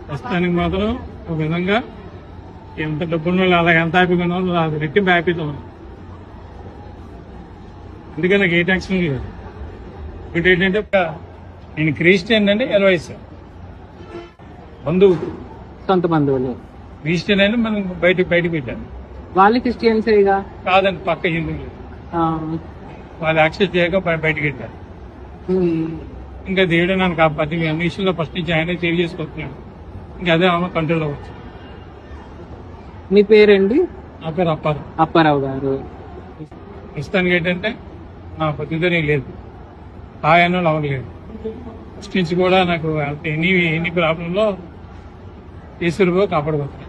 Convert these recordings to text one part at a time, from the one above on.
ప్రస్తుతానికి మాత్రం ఒక విధంగా ఎంత డబ్బున్న వాళ్ళు అలాగే ఎంత హ్యాపీగా ఉన్నారో అది రెట్టింపు హ్యాపీతో ఉంది. అందుకని నాకు ఏ టెన్షన్ లేదు. ఒకటి ఏంటంటే నేను క్రిస్టియన్ అండి 20 బంధువు సొంత బంధువులు క్రిస్టియన్ అని మనం బయటకు పెట్టాను. వాళ్ళు క్రిస్టియన్సేగా కాదండి, పక్క హిందువులు వాళ్ళు యాక్సెస్ చేయక బయటకు పెట్టారు. ఇంకా దేవుడు నన్ను కాపాడి అన్ని విషయంలో ఫస్ట్ నుంచి ఆయన తెలియజేసుకుంటున్నాడు. ఇంకా అదే ఆమె కంట్రోల్లో వచ్చింది. మీ పేరండి? నా పేరు అప్పారావు గారు. ప్రస్తుతానికి ఏంటంటే నా పొద్దుతనే లేదు, ఆయన అవ్వలేదు. ఫస్ట్ నుంచి కూడా నాకు ఎన్ని ప్రాబ్లంలో ఈశ్వరువు కాపాడుకోవచ్చు.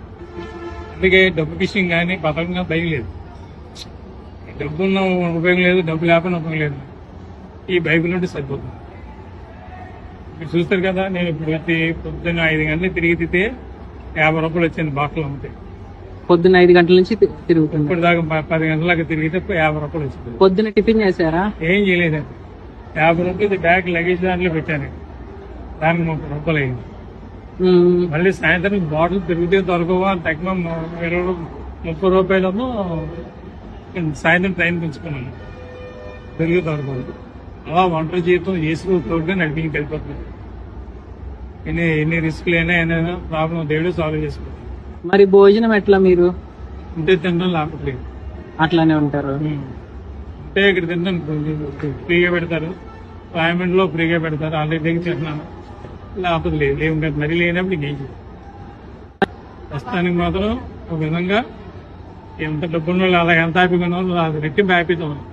అందుకే డబ్బు విషయం కానీ పథకంగా భయం లేదు. డబ్బు ఉన్న ఉపయోగం లేదు, డబ్బు లేకపోయినా ఉపయోగం లేదు. ఈ బైబిల్ ఉంటే సరిపోతుంది. మీరు చూస్తారు కదా, నేను ఇప్పుడు పొద్దున్న 5 గంటలు తిరిగితే 50 రూపాయలు వచ్చింది బాటలు అమ్మితే. పొద్దున్న 5 గంటల నుంచి తిరుగుతుంది. ఇప్పుడు దాకా 10 గంటలకు తిరిగితే 50 రూపాయలు వచ్చింది. పొద్దున్న టిఫిన్ చేశారా? ఏం చేయలేదండి. 50 రూపాయలు బ్యాగ్ లగేజ్ దాంట్లో పెట్టాను, దానికి 30 రూపాయలు అయింది. మళ్ళీ సాయంత్రం బాటిల్ తిరిగితే దొరకవా తక్కువ 30 రూపాయలేమో సాయంత్రం ట్రైన్ పెంచుకున్నాను, తిరిగి దొరకదు. అలా వంట జీవితం చేసుకుంటూ నడిపించి వెళ్ళిపోతుంది. ఎన్ని రిస్క్లు అయినా ప్రాబ్లం దేవుడే సాల్వ్ చేసుకుంటాం. మరి భోజనం ఎట్లా? మీరు ఉంటే తినడం లేకపోలేదు, అట్లానే ఉంటారు. అంటే ఇక్కడ తినడం ఫ్రీగా పెడతారు, రాయమండ్రిలో ఫ్రీగా పెడతారు. ఆల్రెడీ దగ్గర తింటున్నాను, లేకపోతే లేదు. మరీ లేనప్పుడు ఇంకేం చేయాలి. ప్రస్తుతానికి మాత్రం ఒక విధంగా ఎంత డబ్బున్న వాళ్ళు అలాగే ఎంత హ్యాపీగా ఉన్నారో అది రెట్టింపు హ్యాపీతో ఉంది.